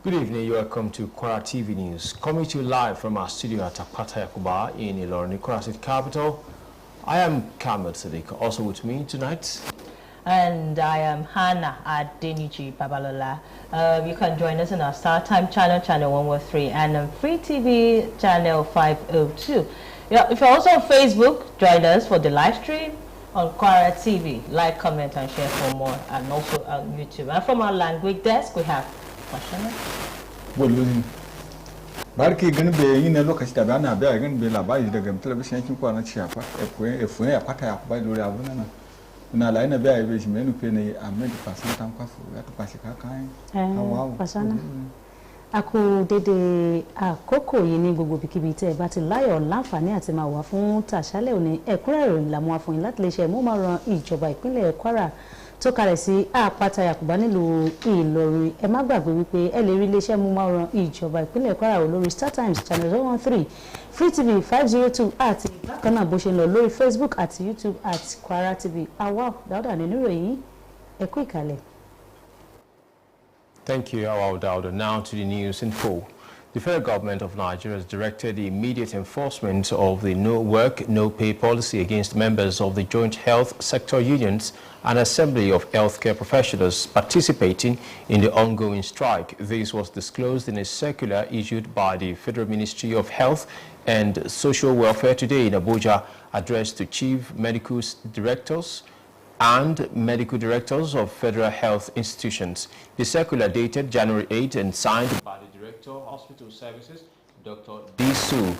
Good evening, you are welcome to Kwara TV News. Coming to you live from our studio at Apata Yakuba in Ilorin, Kwara State Capital. I am Kamel Sadiq, also with me tonight. And I am Hannah Adeniji Babalola. You can join us on our Star Time channel, channel 113, and on Free TV, channel 502. If you're also on Facebook, join us for the live stream on Kwara TV. Like, comment, and share for more, and also on YouTube. And from our language desk, we have Barki gani be yin lokaci da bana be gani be labari daga talabishin yankin Kwara Ciyafa efun ya pata ya kubai dole abuna na na la ina be ai be shi menu pe ne amed pasan tan kwafu ya to pasi ka kan hawa pasana aku dede àkókò yìí ní gbogbo bíkíbi tẹ́ bá ti láyọ̀ láǹfààní àti máa wà fún tàṣálẹ́ òní ẹ̀kúnrẹ́rẹ́ la mú wá fún yín láti lè ṣe mú máa ran ìjọba ìpínlẹ̀ Kwara tó kalẹ̀ sí Àpáta Yakuba nílùú Ìlọrin. Ẹ má gbàgbé wípé ẹ lè rí iléeṣẹ́ mú máa ran ìjọba ìpínlẹ̀ Kwara lórí Star Times channel 113, Free TV 502 àti bákan náà bó ṣe ń lọ lórí Facebook àti YouTube àti Kwara TV. Awao Dauda nínú ìròyìn ẹ kú ìkàlẹ̀. Thank you, Awao Dauda. Now to the news in full. The federal government of Nigeria has directed the immediate enforcement of the no work, no pay policy against members of the joint health sector unions and assembly of healthcare professionals participating in the ongoing strike. This was disclosed in a circular issued by the Federal Ministry of Health and Social Welfare today in Abuja, addressed to chief medical directors and medical directors of federal health institutions. The circular dated January 8 and signed by the Director of Hospital Services, Dr. Disu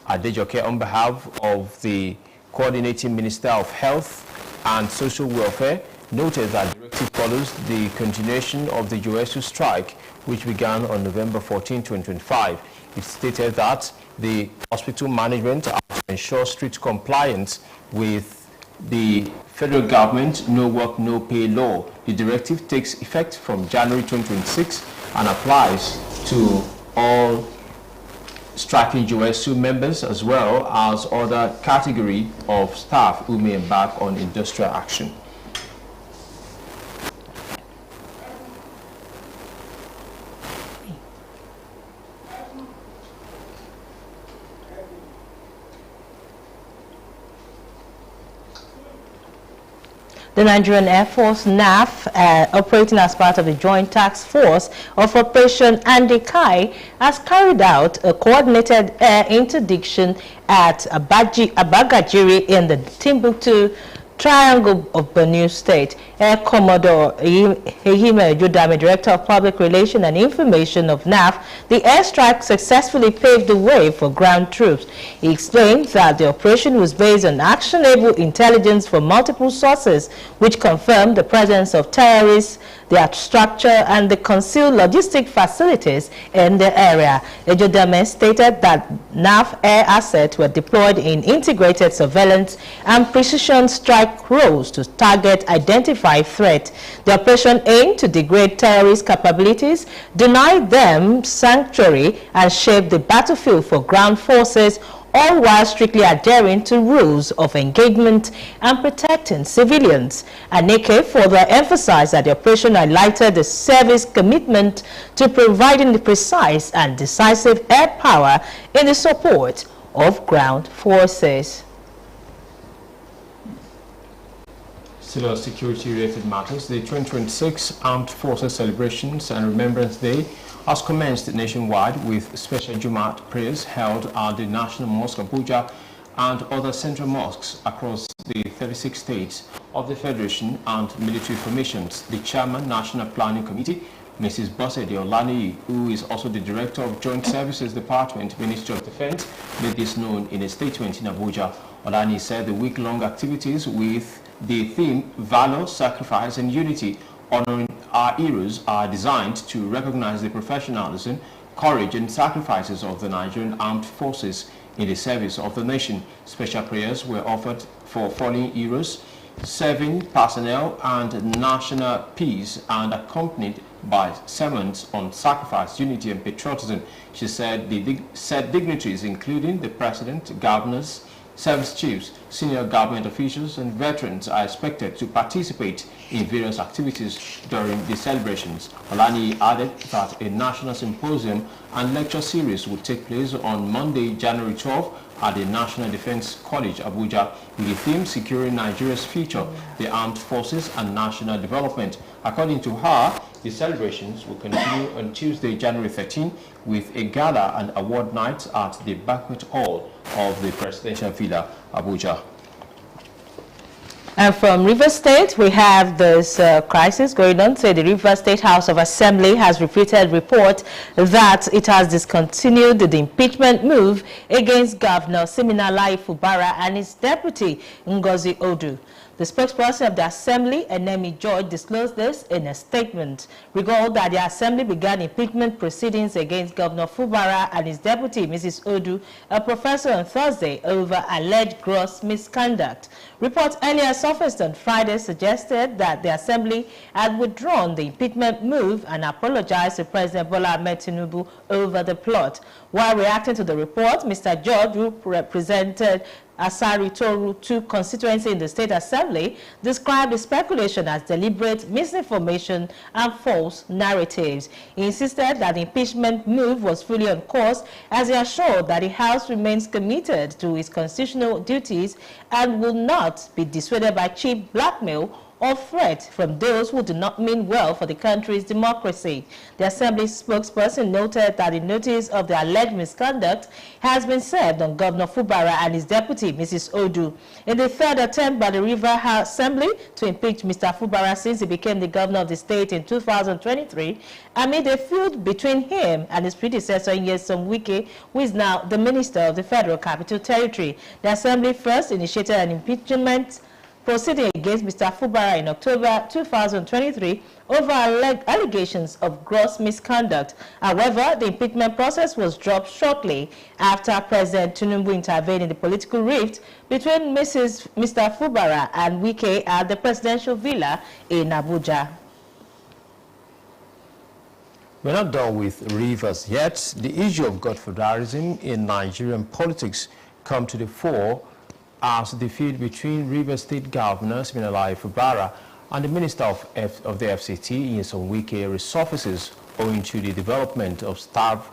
Adejoke, on behalf of the Coordinating Minister of Health and Social Welfare, noted that the directive follows the continuation of the USU strike, which began on November 14, 2025. It stated that the hospital management are to ensure strict compliance with the federal government no work, no pay law. The directive takes effect from January 2026 and applies to all striking USU members as well as other category of staff who may embark on industrial action. The Nigerian Air Force, NAF, operating as part of the Joint Task Force of Operation Andikai, has carried out a coordinated air interdiction at Abagajiri in the Timbuktu Triangle of Benue State. Air Commodore Ehime Jodame, Director of Public Relations and Information of NAF, the airstrike successfully paved the way for ground troops. He explained that the operation was based on actionable intelligence from multiple sources, which confirmed the presence of terrorists, their structure, and the concealed logistic facilities in the area. Ejodame stated that NAF air assets were deployed in integrated surveillance and precision strike roles to target identified threats. The operation aimed to degrade terrorist capabilities, deny them sanctuary, and shape the battlefield for ground forces, all while strictly adhering to rules of engagement and protecting civilians. Aneke further emphasized that the operation highlighted the service commitment to providing the precise and decisive air power in the support of ground forces. Still on security-related matters, the 2026 Armed Forces Celebrations and Remembrance Day has commenced nationwide with special Jumat prayers held at the National Mosque Abuja and other central mosques across the 36 states of the Federation and military formations. The Chairman, National Planning Committee, Mrs. Bosede Olani, who is also the Director of Joint Services Department, Ministry of Defense, made this known in a statement in Abuja. Olani said the week-long activities with the theme Valor, Sacrifice and Unity, honoring our heroes, are designed to recognize the professionalism, courage and sacrifices of the Nigerian Armed Forces in the service of the nation. Special prayers were offered for fallen heroes, serving personnel and national peace, and accompanied by sermons on sacrifice, unity and patriotism. She said dignitaries including the President, governors, service chiefs, Senior government officials and veterans are expected to participate in various activities during the celebrations. Olani added that a national symposium and lecture series will take place on Monday, January 12 at the National Defense College, Abuja, with the theme Securing Nigeria's Future, the Armed Forces and National Development. According to her, the celebrations will continue on Tuesday, January 13, with a gala and award night at the banquet hall of the Presidential Villa, Abuja. And from Rivers State, we have this crisis going on. So the Rivers State House of Assembly has repeated report that it has discontinued the impeachment move against Governor Siminalayi Fubara and his deputy, Ngozi Odu. The spokesperson of the Assembly, Enemi George, disclosed this in a statement. Recall that the Assembly began impeachment proceedings against Governor Fubara and his deputy, Mrs. Odu, a professor, on Thursday over alleged gross misconduct. Reports earlier surfaced on Friday suggested that the Assembly had withdrawn the impeachment move and apologized to President Bola Ahmed Tinubu over the plot. While reacting to the report, Mr. George, who represented Asari Toru 2 constituency in the State Assembly, described the speculation as deliberate misinformation and false narratives. He insisted that the impeachment move was fully on course, as he assured that the House remains committed to its constitutional duties and will not be dissuaded by cheap blackmail or threat from those who do not mean well for the country's democracy. The Assembly spokesperson noted that the notice of the alleged misconduct has been served on Governor Fubara and his deputy, Mrs. Odu. In the third attempt by the River House Assembly to impeach Mr. Fubara since he became the governor of the state in 2023, amid a feud between him and his predecessor, Nyesom Wike, who is now the Minister of the Federal Capital Territory. The Assembly first initiated an impeachment proceeding against Mr. Fubara in October 2023 over allegations of gross misconduct. However, the impeachment process was dropped shortly after President Tinubu intervened in the political rift between Mr. Fubara and Wike at the Presidential Villa in Abuja. We're not done with Rivers yet. The issue of godfatherism in Nigerian politics come to the fore as the feud between Rivers State Governor Siminalayi Fubara and the Minister of the FCT, Nyesom Wike, resurfaces owing to the development, staff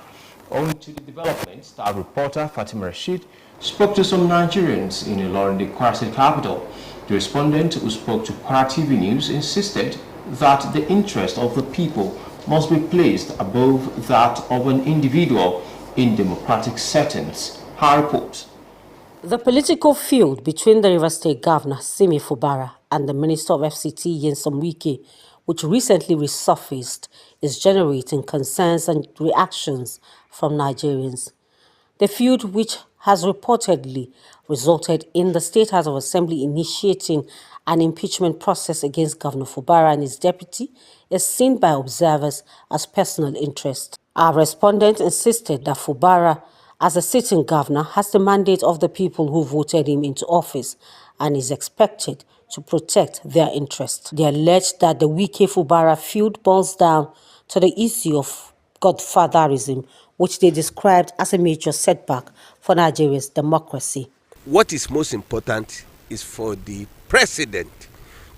reporter Fatima Rashid spoke to some Nigerians in Ilorin, the Kwara State capital. The respondent, who spoke to Kwara TV News, insisted that the interest of the people must be placed above that of an individual in democratic settings. Her report. The political feud between the Rivers State Governor Simi Fubara and the Minister of FCT Nyesom Wike, which recently resurfaced, is generating concerns and reactions from Nigerians. The feud, which has reportedly resulted in the State House of Assembly initiating an impeachment process against Governor Fubara and his deputy, is seen by observers as personal interest. Our respondent insisted that Fubara, as a sitting governor, has the mandate of the people who voted him into office and is expected to protect their interests. They alleged that the Wike-Fubara feud boils down to the issue of godfatherism, which they described as a major setback for Nigeria's democracy. What is most important is for the president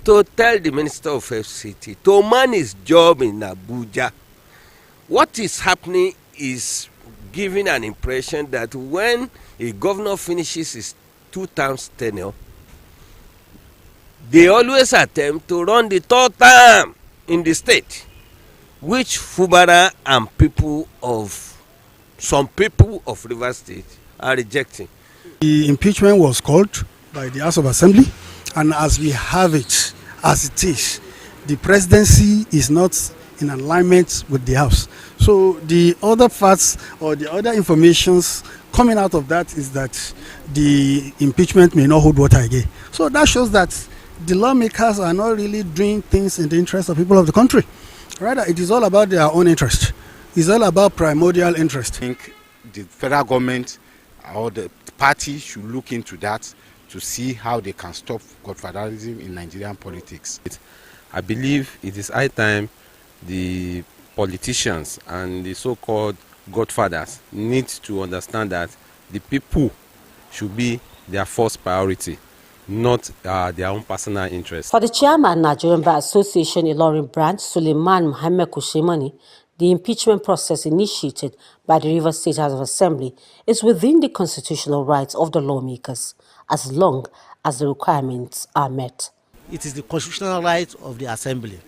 to tell the Minister of FCT to man his job in Abuja. What is happening is giving an impression that when a governor finishes his 2 terms tenure, they always attempt to run the 3rd term in the state, which Fubara and some people of Rivers State are rejecting. The impeachment was called by the House of Assembly, and as we have it, as it is, the presidency is not in alignment with the House. So the other facts or the other informations coming out of that is that the impeachment may not hold water again. So that shows that the lawmakers are not really doing things in the interest of people of the country. Rather, it is all about their own interest. It's all about primordial interest. I think the federal government or the party should look into that to see how they can stop godfatherism in Nigerian politics. I believe it is high time the politicians and the so-called godfathers need to understand that the people should be their first priority. not their own personal interests. For the chairman, Nigerian Bar Association Ilorin branch, Suleiman Mohammed Kushimani, the impeachment process initiated by the Rivers State House of Assembly is within the constitutional rights of the lawmakers, as long as the requirements are met. It is the constitutional right of the Assembly,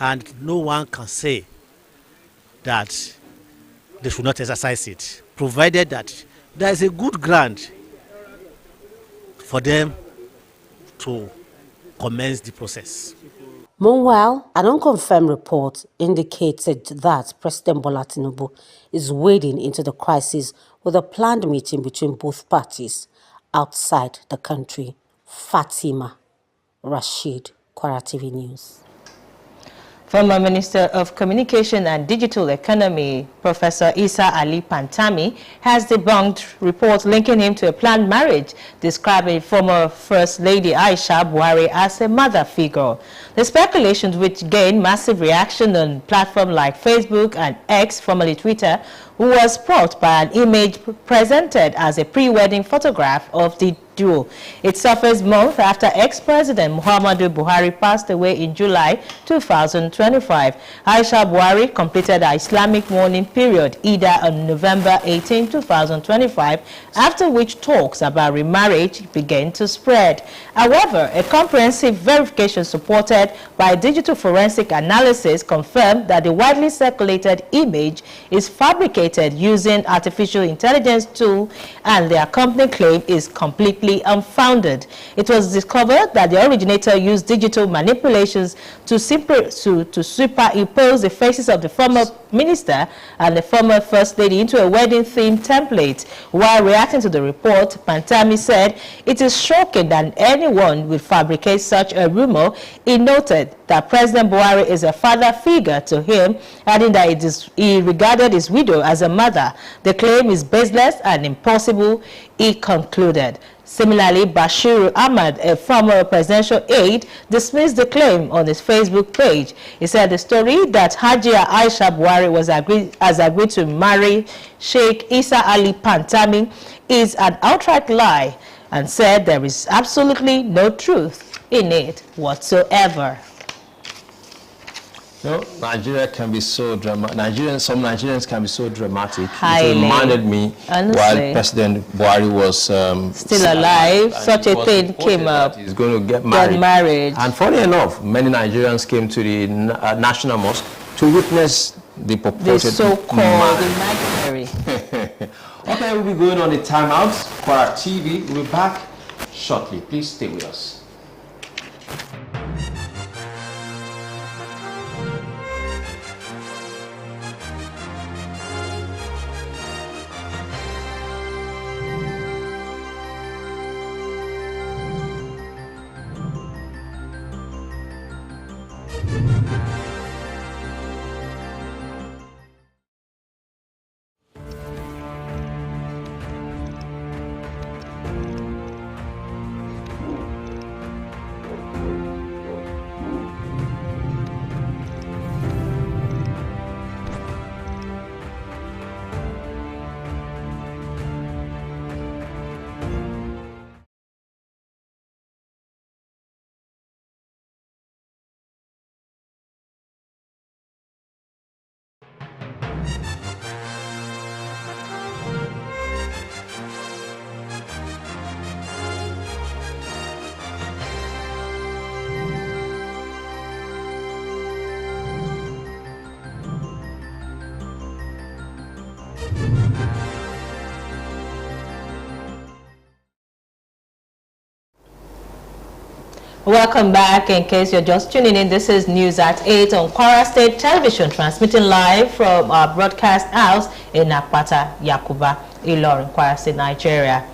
and no one can say that they should not exercise it, provided that there is a good ground for them to commence the process. Meanwhile, an unconfirmed report indicated that President Bola Tinubu is wading into the crisis with a planned meeting between both parties outside the country. Fatima Rashid, Kwara TV News. Former Minister of Communication and Digital Economy, Professor Isa Ali Pantami, has debunked reports linking him to a planned marriage, describing former First Lady Aisha Buhari as a mother figure. The speculations, which gained massive reaction on platforms like Facebook and X, formerly Twitter, was sparked by an image presented as a pre-wedding photograph of the duo. It surfaced months after ex-president Muhammadu Buhari passed away in July 2025. Aisha Buhari completed her Islamic mourning period either on November 18, 2025, after which talks about remarriage began to spread. However, a comprehensive verification supported by digital forensic analysis confirmed that the widely circulated image is fabricated using artificial intelligence tool, and the accompanying claim is completely unfounded. It was discovered that the originator used digital manipulations to superimpose the faces of the former minister and the former first lady into a wedding-themed template. While reacting to the report, Pantami said it is shocking that anyone would fabricate such a rumor. He noted that President Buhari is a father figure to him, adding that he regarded his widow as a mother. The claim is baseless and impossible, he concluded. Similarly, Bashir Ahmad, a former presidential aide, dismissed the claim on his Facebook page. He said the story that Hajia Aisha Buhari has agreed to marry Sheikh Isa Ali Pantami is an outright lie, and said there is absolutely no truth in it whatsoever. No, Nigeria can be so dramatic. Some Nigerians can be so dramatic. Highly. It reminded me Honestly. while President Buhari was still alive, such a thing came up. He's going to get married. And funny enough, many Nigerians came to the National Mosque to witness the purported so-called imaginary. Okay, we'll be going on the timeout. Kwara TV will be back shortly. Please stay with us. Welcome back. In case you're just tuning in, this is News at 8 on Kwara State Television, transmitting live from our broadcast house in Akpata, Yakuba, Ilorin, Kwara State, Nigeria.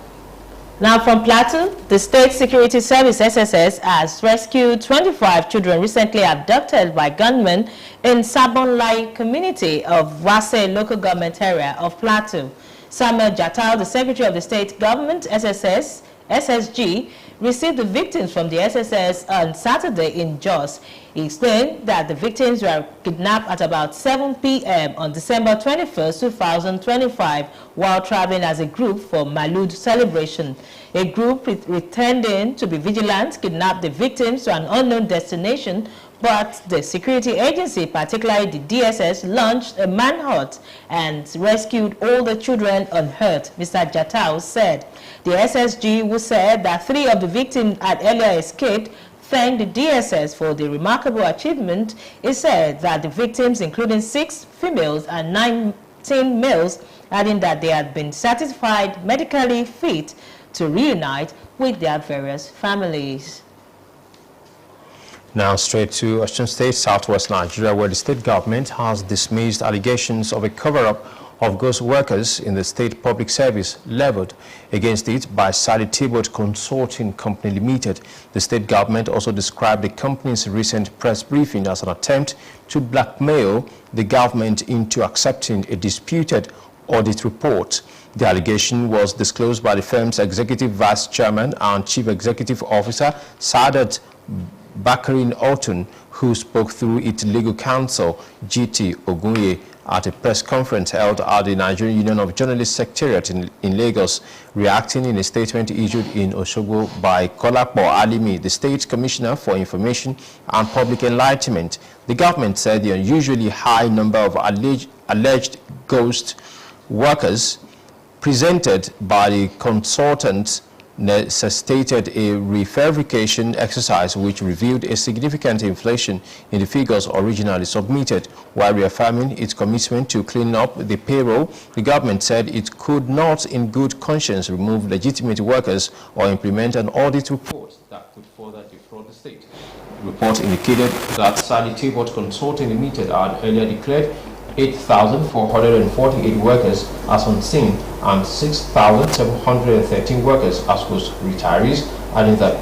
Now from Plateau, the State Security Service SSS has rescued 25 children recently abducted by gunmen in Sabonlai community of Wase local government area of Plateau. Samuel Jatal, the Secretary of the State Government SSG, received the victims from the SSS on Saturday in Jos. He explained that the victims were kidnapped at about 7 p.m. on December 21st, 2025, while traveling as a group for Malud celebration. A group pretending to be vigilant kidnapped the victims to an unknown destination, but the security agency, particularly the DSS, launched a manhunt and rescued all the children unhurt, Mr. Jatau said. The SSG, who said that 3 of the victims had earlier escaped, thanked the DSS for the remarkable achievement. He said that the victims, including 6 females and 19 males, adding that they had been certified medically fit to reunite with their various families. Now straight to Osun State, southwest Nigeria, where the state government has dismissed allegations of a cover-up of ghost workers in the state public service leveled against it by Sally Tibot Consulting Company Limited. The state government also described the company's recent press briefing as an attempt to blackmail the government into accepting a disputed audit report. The allegation was disclosed by the firm's executive vice chairman and chief executive officer, Sadat Bakarin Otun, who spoke through its legal counsel, GT Ogunye, at a press conference held at the Nigerian Union of Journalists Secretariat in Lagos. Reacting in a statement issued in Osogbo by Kolapo Alimi, the State Commissioner for Information and Public Enlightenment, the government said the unusually high number of alleged ghost workers presented by the consultants necessitated a re-verification exercise which revealed a significant inflation in the figures originally submitted. While reaffirming its commitment to clean up the payroll, the government said it could not in good conscience remove legitimate workers or implement an audit report that could further defraud the state. The report indicated that Sally Tibot Consulting Limited had earlier declared 8,448 workers as unseen and 6,713 workers as ghost retirees, adding that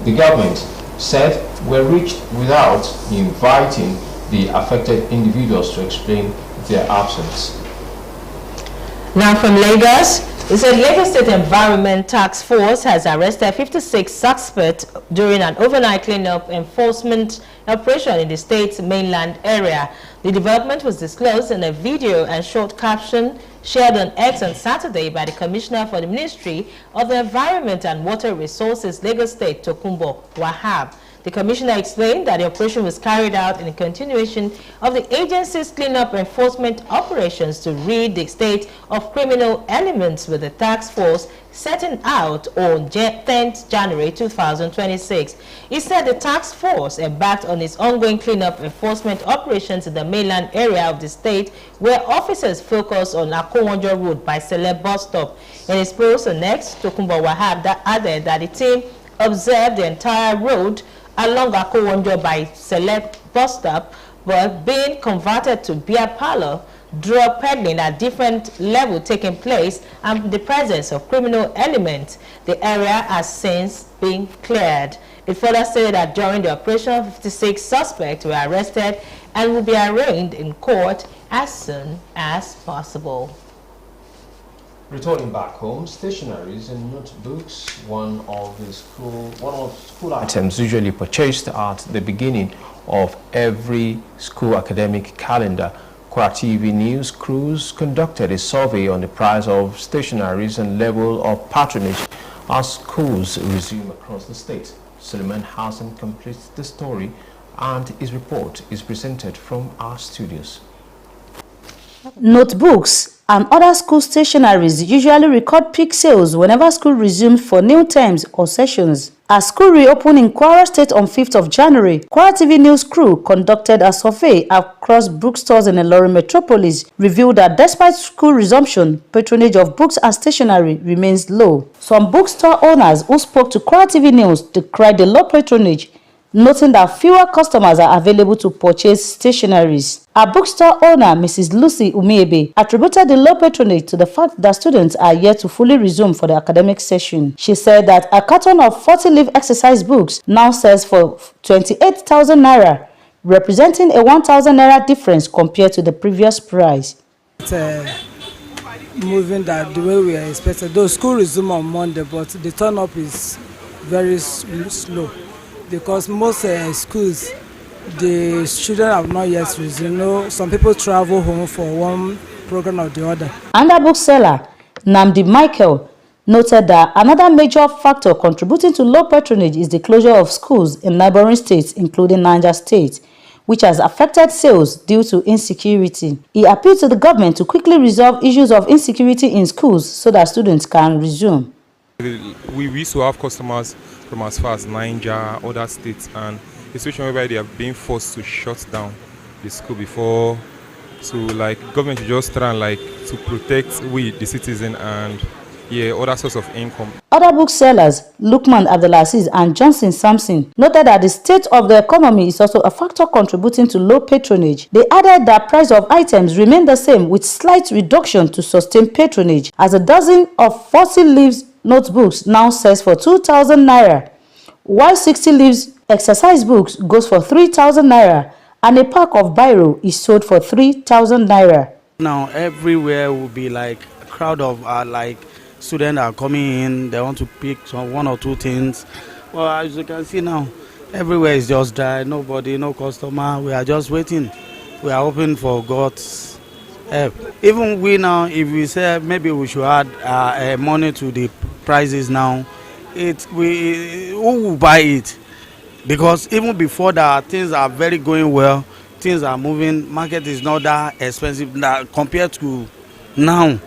the government said were reached without inviting the affected individuals to explain their absence. Now from Lagos, it said Lagos State Environment Task Force has arrested 56 suspects during an overnight cleanup enforcement operation in the state's mainland area. The development was disclosed in a video and short caption shared on X on Saturday by the Commissioner for the Ministry of the Environment and Water Resources, Lagos State, Tokunbo Wahab. The Commissioner explained that the operation was carried out in continuation of the agency's cleanup enforcement operations to rid the state of criminal elements, with the task force setting out on 10th January 2026. He said the task force embarked on its ongoing cleanup enforcement operations in the mainland area of the state, where officers focus on Akowonjo Road by Celeb bus stop. In his post on X, Tokunbo Wahab added that the team observed the entire road along Akowonjo by Celeb bus stop but being converted to beer parlor, drug peddling at different levels taking place, and the presence of criminal elements. The area has since been cleared. It further said that during the operation, 56 suspects were arrested and will be arraigned in court as soon as possible. Returning back home, stationaries and notebooks, one of school items usually purchased at the beginning of every school academic calendar. Kwara TV news crews conducted a survey on the price of stationaries and level of patronage as schools resume across the state. Suleiman Hassan completes the story, and his report is presented from our studios. Notebooks and other school stationaries usually record peak sales whenever school resumes for new terms or sessions. As school reopened in Kwara State on 5th of January, Kwara TV news crew conducted a survey across bookstores in Ilorin metropolis, revealed that despite school resumption, patronage of books and stationery remains low. Some bookstore owners who spoke to Kwara TV news decried the low patronage, noting that fewer customers are available to purchase stationaries. A bookstore owner, Mrs. Lucy Umiebe, attributed the low patronage to the fact that students are yet to fully resume for the academic session. She said that a carton of 40-leaf exercise books now sells for 28,000 naira, representing a 1,000 naira difference compared to the previous price. It's moving that the way we are expected. Though school resume on Monday, but the turn-up is very slow, because most schools, the children have not yet resumed. You know, some people travel home for one program or the other. Another bookseller, Namdi Michael, noted that another major factor contributing to low patronage is the closure of schools in neighboring states, including Niger State, which has affected sales due to insecurity. He appealed to the government to quickly resolve issues of insecurity in schools so that students can resume. We used to have customers from as far as Niger, other states, and a situation whereby they are being forced to shut down the school before. So like government should just try and like to protect we the citizen and other source of income. Other booksellers, Lukman Abdelaziz and Johnson Sampson, noted that the state of the economy is also a factor contributing to low patronage. They added that price of items remain the same with slight reduction to sustain patronage, as a dozen of 40 leaves notebooks now sells for 2,000 naira, while 60 leaves exercise books goes for 3,000 naira, and a pack of biro is sold for 3,000 naira. Now everywhere will be like a crowd of students are coming in. They want to pick one or two things. Well, as you can see now, everywhere is just dry. Nobody, no customer. We are just waiting. We are hoping for God's help. Even we now, if we say maybe we should add money to the prices now, who will buy it? Because even before that, things are very going well. Things are moving. Market is not that expensive compared to now.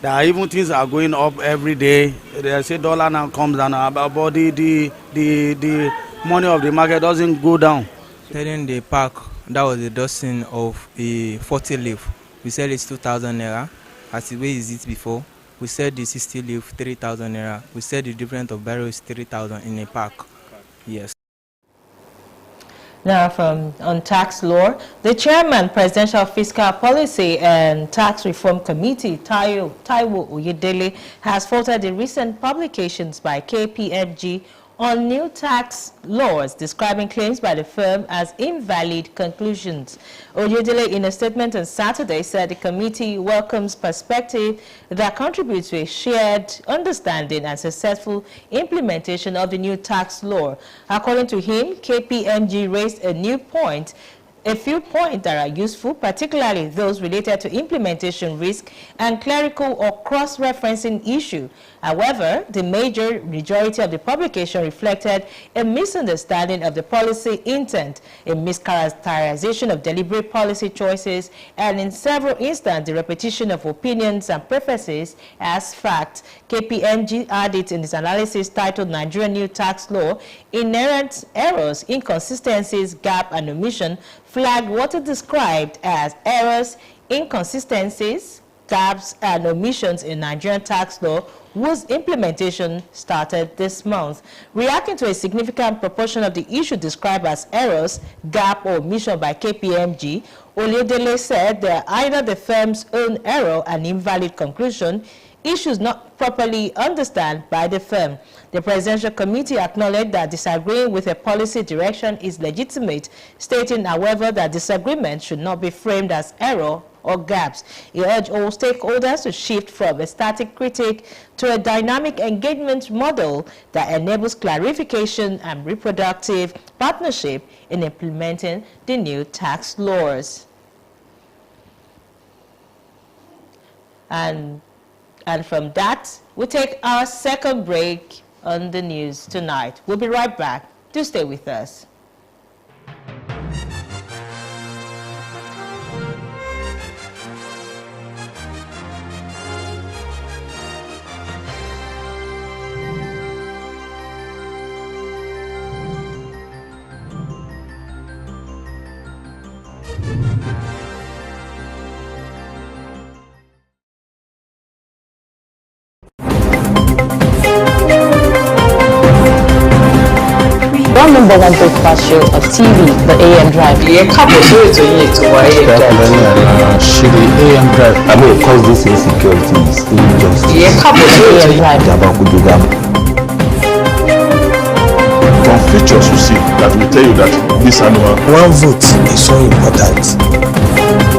There are even things are going up every day. They say dollar now comes down, but the money of the market doesn't go down. Selling the pack, that was a dozen of a 40 leaf. We sell it 2,000 naira. As the way is it before, we sell the 60 leaf 3,000 naira. We sell the different of barrels 3,000 in a pack. Yes. Now, on tax law, the chairman, Presidential Fiscal Policy and Tax Reform Committee, Taiwo Oyedele, has faulted the recent publications by KPMG on new tax laws, describing claims by the firm as invalid conclusions. Oyedele, in a statement on Saturday, said the committee welcomes perspective that contributes to a shared understanding and successful implementation of the new tax law. According to him, KPMG raised a few points that are useful, particularly those related to implementation risk and clerical or cross-referencing issue. However, the majority of the publication reflected a misunderstanding of the policy intent, a mischaracterization of deliberate policy choices, and in several instances, the repetition of opinions and prefaces as fact. KPMG added in its analysis titled Nigerian New Tax Law, Inherent Errors, Inconsistencies, Gap, and Omission, flagged what it described as errors, inconsistencies, gaps, and omissions in Nigerian tax law, whose implementation started this month. Reacting to a significant proportion of the issue described as errors, gap, or omission by KPMG, Oyedele said they are either the firm's own error and invalid conclusion, issues not properly understood by the firm. The Presidential Committee acknowledged that disagreeing with a policy direction is legitimate, stating, however, that disagreement should not be framed as error or gaps. He urged all stakeholders to shift from a static critique to a dynamic engagement model that enables clarification and reproductive partnership in implementing the new tax laws. And from that, we take our second break on the news tonight. We'll be right back. Do stay with us. Number one breakfast show of TV, the AM Drive. AM Drive. I mean, cause this insecurity is injustice. AM Drive. From features you see that will tell you that this animal, one vote is so important.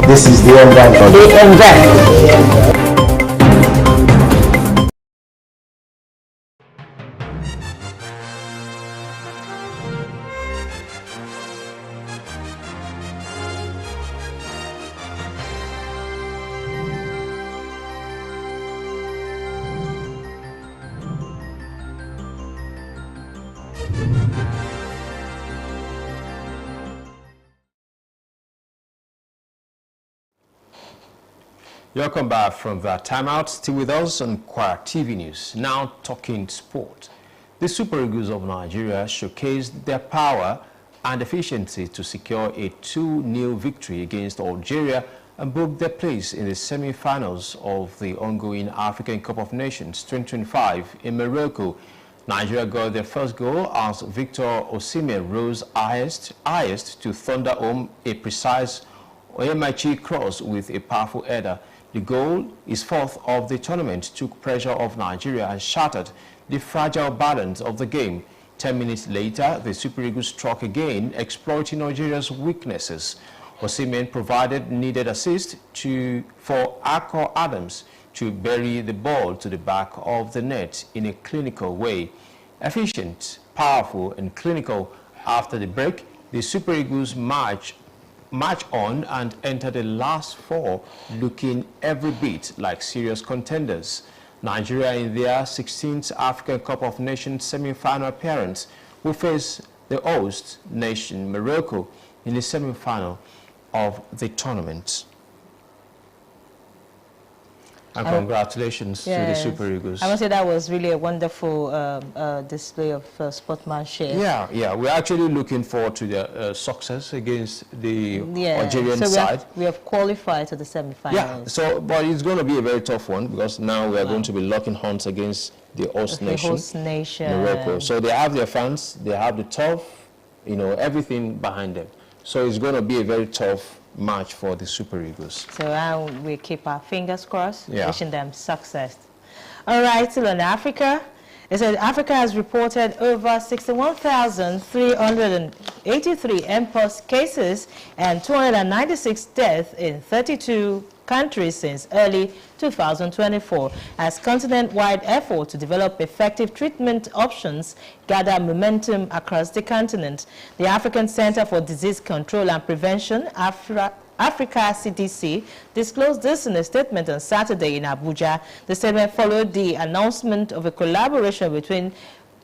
This is the AM Drive. AM Drive. Welcome back from that timeout. Still with us on Kwara TV News. Now talking sport. The Super Eagles of Nigeria showcased their power and efficiency to secure a 2-0 victory against Algeria and booked their place in the semi-finals of the ongoing African Cup of Nations 2025 in Morocco. Nigeria got their first goal as Victor Osimhen rose highest to thunder home a precise Oyemachi cross with a powerful header. The goal, his fourth of the tournament, took pressure off Nigeria and shattered the fragile balance of the game. 10 minutes later, the Super Eagles struck again, exploiting Nigeria's weaknesses. Osimhen provided needed assist for Akor Adams to bury the ball to the back of the net in a clinical way. Efficient, powerful, and clinical. After the break, the Super Eagles march on and enter the last four looking every bit like serious contenders. Nigeria, in their 16th African Cup of Nations semi-final appearance, will face the host nation Morocco in the semi-final of the tournament. And congratulations to the Super Eagles. I must say that was really a wonderful display of sportsmanship. Yeah. We're actually looking forward to their success against the Algerian side. We have qualified to the semi-finals. Yeah, but it's going to be a very tough one because now we are going to be locking horns against the host nation, Morocco. So they have their fans, they have the tough, everything behind them. So it's going to be a very tough match for the Super Eagles. So we keep our fingers crossed, wishing them success. All right, still on Africa. It said Africa has reported over 61,383 mpox cases and 296 deaths in 32 countries since early 2024 as continent-wide effort to develop effective treatment options gather momentum across the continent. The African Center for Disease Control and Prevention, Africa CDC, disclosed this in a statement on Saturday in Abuja. The statement followed the announcement of a collaboration between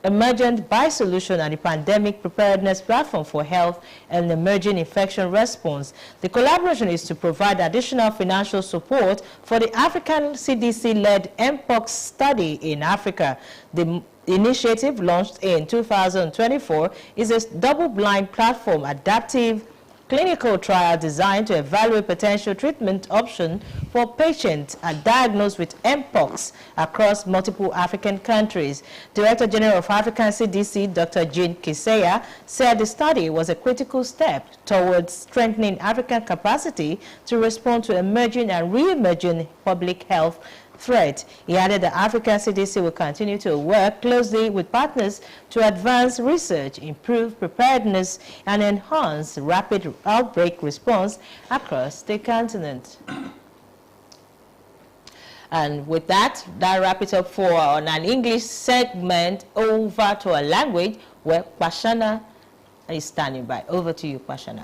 Emergent Biosolution and the Pandemic Preparedness Platform for Health and Emerging Infection Response. The collaboration is to provide additional financial support for the African CDC-led mpox study in Africa. The initiative, launched in 2024, is a double-blind platform adaptive clinical trial designed to evaluate potential treatment options for patients diagnosed with mpox across multiple African countries. Director General of African CDC, Dr. Jean Kiseya, said the study was a critical step towards strengthening African capacity to respond to emerging and re-emerging public health threat. He added that African CDC will continue to work closely with partners to advance research, improve preparedness, and enhance rapid outbreak response across the continent. And with that wraps it up for an English segment. Over to a language where Pashana is standing by. Over to you, Pashana.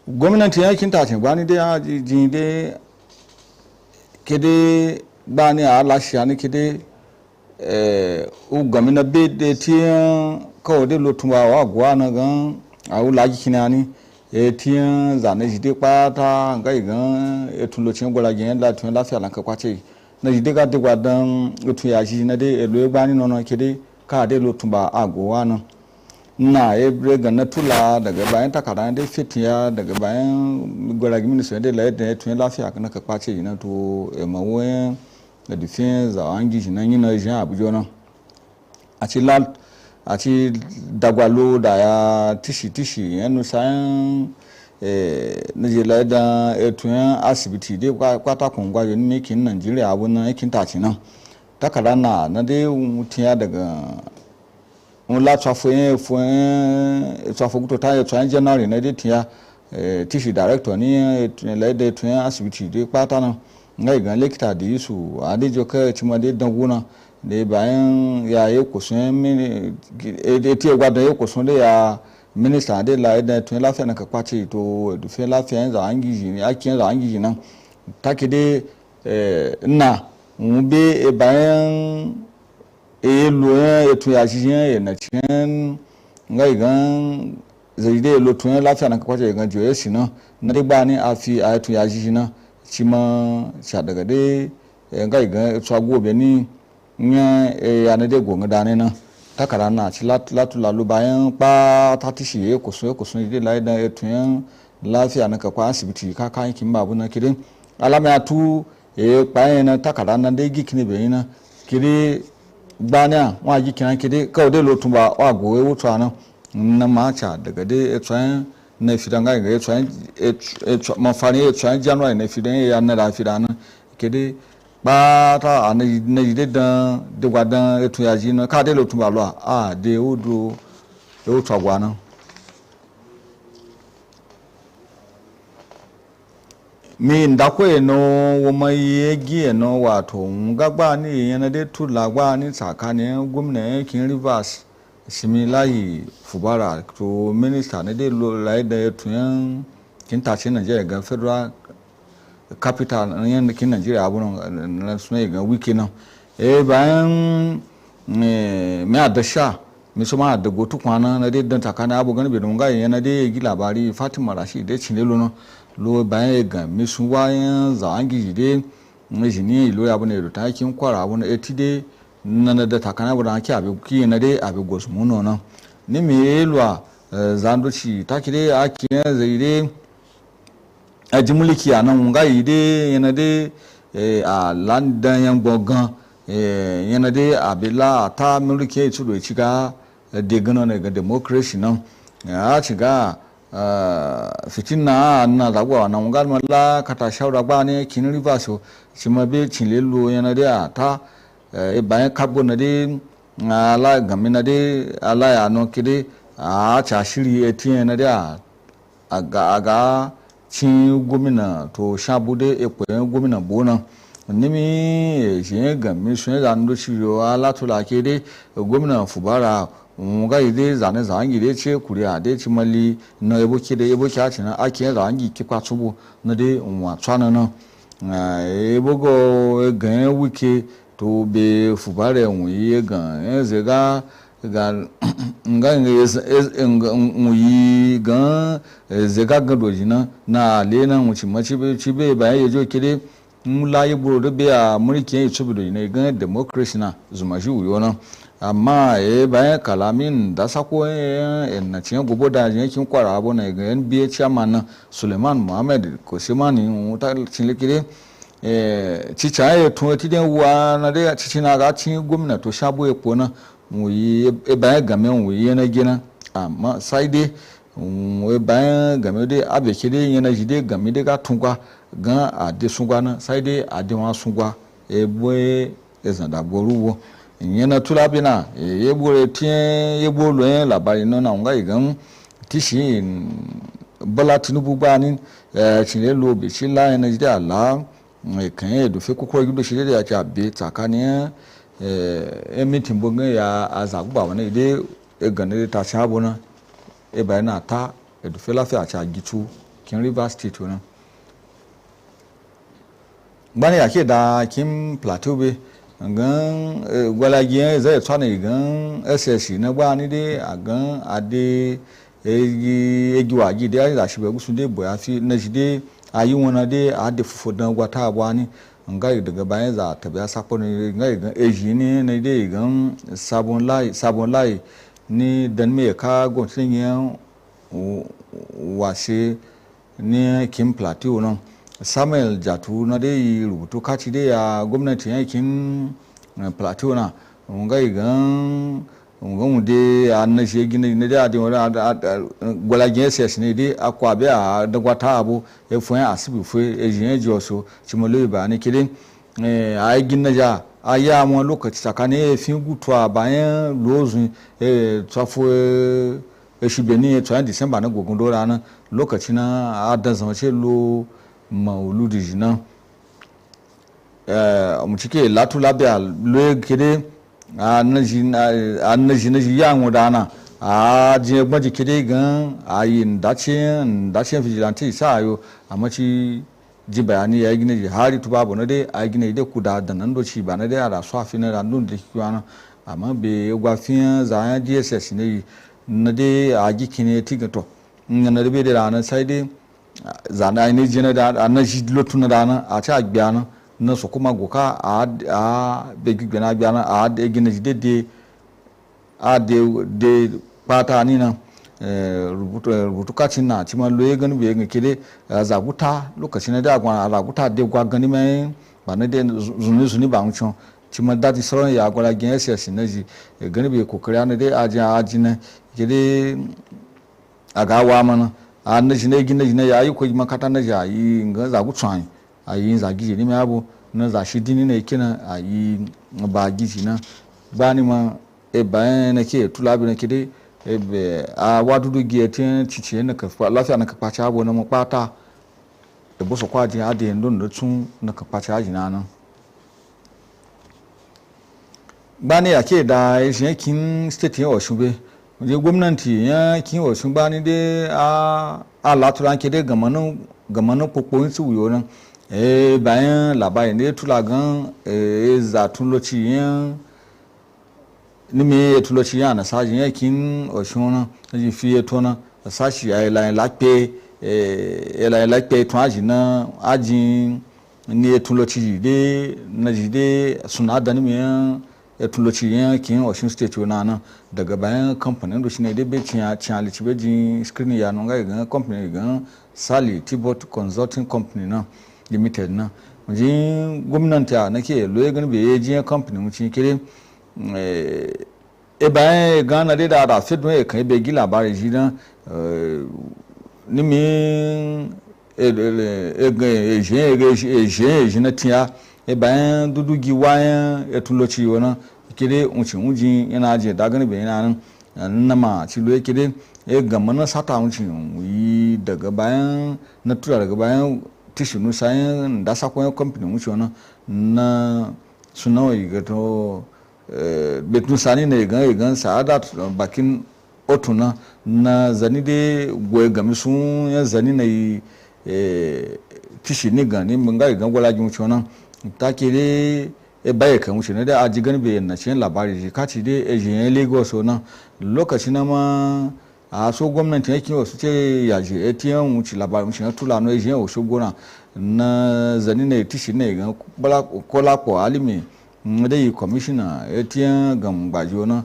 Gwamnati ya kinta ce bani da jinde kede bani ala shani kede u gamina be de tiyan ko de lotuma wa gwa na gan au laji kinani tiyan zane jide pata ngai gan etu lo chen gola gen la tun la fi ala ka kwache na jide ga de gwa dan etu ya ji na de elo bani no kede ka de lotuma agwa na na ebre ganna tula daga bayan takara dai fitiya daga bayan gwara gimi su da lai da tun lafiya kana ka kwace ina to mawen da difin za an gi nan yin jan abujo nan a ci dagwalo da ya tishi yanu sayan na je lai da tun asibiti dai kwata kun gwajo ni mekin Najeriya abun nan yakin taci nan takara na dai mutiya daga on la tsafo kuto ta tsan January na de tia tishi director ni le de tun asibiti de pata na ngai gan lekita de su adejo ka tima de danguna de bayan ya ye kusun mi de tie gwada ye kusun de ya minister de la de tun la fe na ka kwachi to du fe la fe za angiji ni akin za angiji nan take de na be e bayan e lo e to ya shi e na chen ngai gan zai de lo to lafiya na kwaje gan joye shi na de ba ni afi a to ya shi na shi ma sha daga de ngai gan so gobe ni nya ya na de go ngada ne na takara na ci latu lalu bayan pa ta tishi ko so de lai da to lafiya na ka kwa asibiti ka kan kin babu na kirin alama ya tu pa na takara na de gikini be na kiri gbania wa gikina kiri ka de lo tumba wa go we wuto ana na ma cha daga de tsan na fidanga ga tsan ma fani tsan January na fidan ya na da fidana kiri ba ta ana na de dan de gwadan etu ya ji no ka de lo tumba lo a de odo e wuto agwa na mi ndakwe no woma yegi no wato ngagba ni yana de tulagba ni tsakani gwamna kin Rivers Similayi Fubara to minister ne de lo lai da tuyan kin tace Nigeria ga federal capital yan kin Nigeria abun na sunai ga wiki nan bayan me adasha mi soma da gotu kwana na de dan takani abu gani be dunga yana de gi labari Fatima Rashid de cinelo no lo bayan ga misu wayan zangi de jini lo ya bune do takin kwara bune etide nana da takana bu da ki abi ki na de abi gosmu no no ni me lwa zandoci takire akin zaire ajimuliki anan ga ide yana de a landan yan gogan yana de abila ta mulki su do ciga de gano ne ga democracy nan ya ciga fitina na dagwa na ngal mala kata shawra ba ne kin Rivers shima be cinlelo yana da ta bayan kabo na de ala gamina de ala ya no kide a cha shiri etin na da aga cin gomina to shabude ekwen gomina bona nimi je gami sun da ndo ciyo ala to la kede gomina Fubara nga ide zane zangi de ce kuriya de ci mali na eboki de eboki aci na ake zangi ki kwatubu na de nwa tsana na ebogo gan wike to be Fubara nwi gan zega ga nga nwi gan zega gadoji na le na mu ci maci be ba yejo kide mula yiburo de be a mulki yi tsubido ne gan democracy na zuma ji uyo na amma bayan kalamin da sako na cikin gobo da yankin Kwara abu na ga NBA chairman Suleiman Muhammad Kosimani ta cilikire cica ya tun tidin wa na da cici na ga cin gwamnati to shabo ya kona mu yi bayan game mu yi na gina amma sai dai bayan game dai abeke dai yana jide game dai ga tungwa gan a de sungwa na sai dai a de wa sungwa boye ezanda boruwo yana tulabina yebo tie yebo lo labari no na nga igan tishi Bola Tinubu bani chile lo be chila na jide ala kan do fe kokoro gido shire ya cha be takani meeting bonga ya azagba wana ide egane ta chabo na ba na ta do fe la fe acha gitu kin Rivers State na bani yake da kim Plateau be gan gwalagiyan zai tsana gan SS na gba ni de agan ade egi waji de da shi be gusu de boya fi na shi de ayi wona de ade fufu dan gwata abwa ni ngai daga bayan za ta biya sapo ni ngai gan eji ni na de gan sabon lai ni dan me ka gontin yan wase ni Kim Plateau non Samuel Jatu na dai rubutu kaci dai ya gwamnati yankin Plateau na ngai gan ngon de an shi gina ne da gwalagen SS ne dai akwa be a dagwata abu e fun asibi fu e jin joso chimolo ba ne kidin ai gina ja aya mo lokaci tsakane fin gutwa bayan lozun tsafo shibeni to December na gogun dora na lokaci na adan zama ce lo mauludi jina mu cike latu labia lo kede anaji na ya ngudana je gbaji kede gan ayi ndache vigilante sayo amachi ji bayani ya gina ji hari tu babu na dai a gina dai kuda da nan doci ba na dai a da swafi na da nun da kiwana amma be gwafin za DSS ne na dai a gikine tigato na da be da ranar sai dai zana ne jina da na shi lotuna da na a ci a biya na su kuma goka a be gina biya na a da gina ji dai a de pata ni na rubutu kacin na ci man loye gani be kide zaguta lokacin da gwa zaguta de gwa gani mai ba na de zuni ba mun chon ci man dati sauran ya gwala gen SS na ji gani be kokari na de aji na kide aga wa mana a na ji ne gina ji na yayi ko makata na ja yi nga zagu tsan ayi zagi ni mai abu na za shi dini ne kina ayi ba gizi na ba ni ma e bayan na ke tulabi na kide a wadudu giyatin cici na ka lafiya na ka kwaci abu na makwata da busa kwaji a da yandun da tun na ka kwaci aji na nan ba ne ya ke da ya shi yankin state ya wasu be je gwamnati ya kin wasu ba ni dai a laturan ke dai gamanin popoyin su wuyo nan bayan labarin ne tulagan zatun loci yan ni me tuloci ya na sajin yakin oshuna ji fiye tona sashi ya la lakpe to aji na aji ni tuloci de na ji de suna da ni me tuloci yakin oshun state na daga bayan company do shine de be tiya lici be ji screen ya no ga company ga Sally Tibot Consulting Company na limited na ji gwamnati nake loye gani be ji company mu ci kire bayan gana dai da fit mai kai bai gi labarin shi na ni mi eje na tiya bayan dudugi wayan etuloci wona kide unci yana je da gani bai yana nan na ma ci lo kide gamma na sata unci yi daga bayan na tura daga bayan tishinu sayan da sakon company unci wona na sunawa yi gato betun sani ne gan sa'ada bakin otuna na zani de goye gami sun ya zani na yi tishi ni gani mun ga gwala ji mucho nan ta ke de baye kan mucho ne da aji gani be na cin labari ji kaci de ejen Lagos nan lokaci na ma a so gwamnati yake wasu ce ya je ATM wuci labari mucho na tula no ejen o so gona na zani ne tishi ne gan kola ko alimi dai commissioner etiyan gambajo na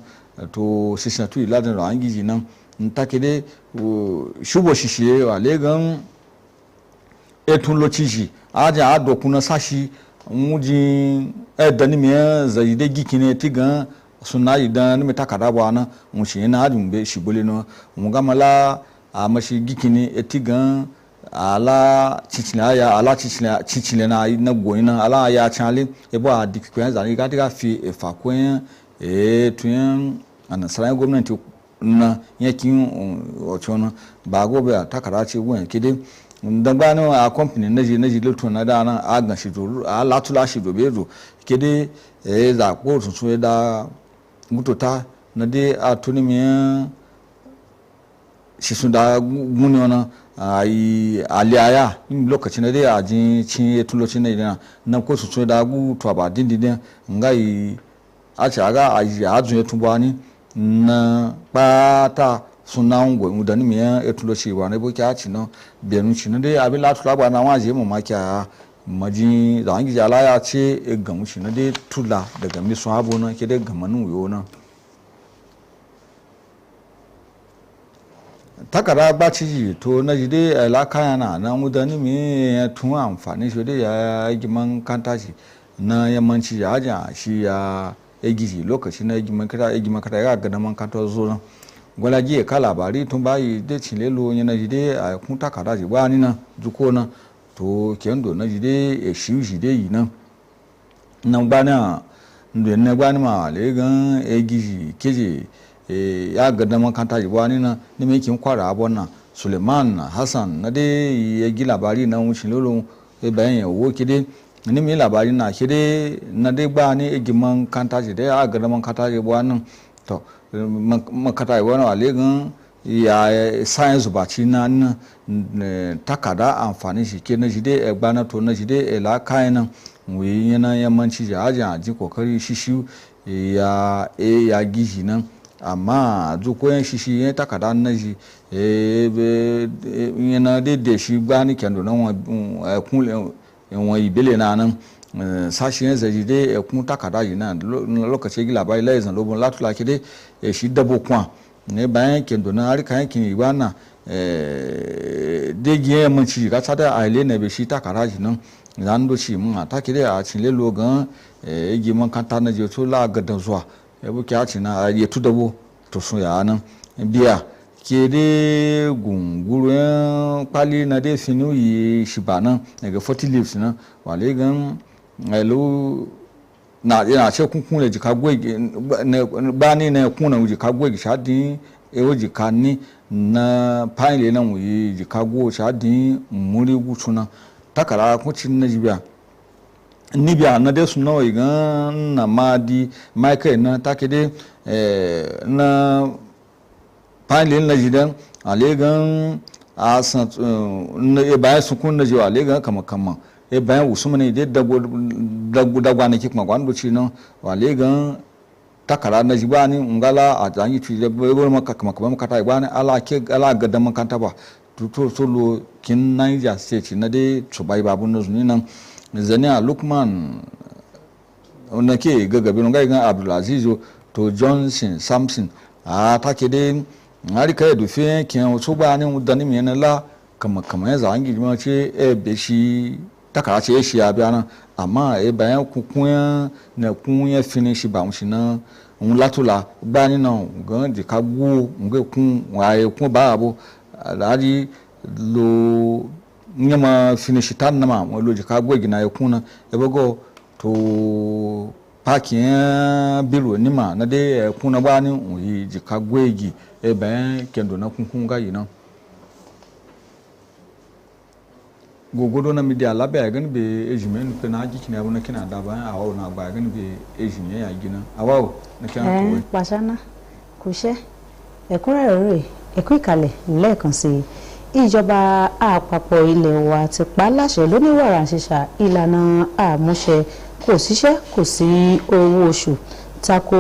to sisatu iladan ran giji nan take dai shubo shishiye wa legan etun lochiji aja adokuna sashi muji edani me zayide gikine tigan suna idan ni metakada bwana mushi na adun be shibole no mugamala amashi gikine etigan ala chichina na goina ala ya chale ebo adikwen za ni ga fi efa kwen tuen anasara gwamnati na yakin ochono ba go be takara ce won kide ndagba no a company naji lutu na da na agan shi do ala tula shi do bezo kide za ko tutu da mutota na de atuni mi shi sun da guni wana ai aliaya in lokacin da ya ji cin tulocin ne na ko su da gu to ba dindin ngai a ci aga a ju tubani na pata sunan go mu da ni me etuloci wa ne bo kya ci no benu ci ne dai abin la tula ba na waje mu ma kya maji da an gi ala ya ce ga mu ci ne dai tula daga mi so abo na ke dai ga manu yo na takara ba ci to na ji dai alaka yana na mudani me tun amfani shi dai ya giman kanta shi na yammanci ya aja shi ya egiji lokaci na giman kata ya ga man kanta zo na gwalaji ka labari tun bayi dai cilelo yana ji dai a kun takara ji ba ni na zuko na to kendo na ji dai shi dai yi na nan ba na ndo ne ba ni ma le gan egiji keje ya ga makanta ji wani na ni me kin kwara abonna Suleiman Hassan na dai ya gi labari na wucin lolo bayan ya wo kide ni me labari na kide na dai ba ni egiman kanta ji dai ya ga makanta ji wani to makata ji wani wale gan ya science ba ci na takada amfani shi ke na jide e gbana to na jide e la kayan wi yana yammanci jaja ji kokari shishi ya gishi nan amma zukoyan shishi ya takada na ji yana da shi gbani kendo nan kun won ibele na nan sashen zaji dai kun takada yi nan lokaci gila bai lai zan lobon latula ke dai shi dabo kwa ne bayan kendo na harika yankin ibana dai giye mun ci ga tsada a ile ne be shi takada yi nan zan do ci mun ta ke dai a cin le logan gi man kanta na je to la gadan zuwa ya buke a cin na ya tu dabo to so ya nan biya ke dai gunguru kwali na dai sinu yi shi ba nan daga 40 leaves nan wale gan elo na ce kunkun da jika gwegi ba ni na kuna jika gwegi shadi ewo jika ni na paile nan wuyi jika go shadi muri gutsuna takara kucin na jibiya nibiya na dai suna wai gan na madi michael na take dai na paile na jidan alegan a san na bayan sukun na jiwa alegan kama e bayan usuma ne dai dagwa ne kikma gwan buci no wale gan takara na jibani ngala a janyi ci da bego maka kama makata ibani ala gadan makanta ba to solo kin Niger state na dai tsubai babun na zuni nan zania Lukman wannan ke gagabe no ga gan Abdulaziz to Johnson Samson a take dai ngari kai du fe kin so ba ni udani mi na la kama ya zangi ma ce e be shi takara ce shi ya biya nan amma bayan kunya na kunya finish ba mushi na latula gbani nan gan di ka gwo nge kun waye kun ba abo alari lo nyama finish tan na ma lo di ka gwo gina ya kun na bago to pakin biro ni ma na de kun na ba ni yi di ka gwo gi bayan kendo na kun ga yi nan gogodo na media labe ya gani be ejime nupe na aji kina abuna kina da bayan awawo na ba gani be ejime ya gina awawo na kina to pasana kuse ẹ̀kúnrẹ́rẹ́ ẹ̀kú ìkàlẹ̀ lẹ́ẹ̀kan sí ìjọba àpapọ̀ ilẹ̀ wa ti pa láṣẹ lóníwàrà ṣíṣà ìlànà àmúṣe kò síṣẹ́ kò sí owó oṣù tako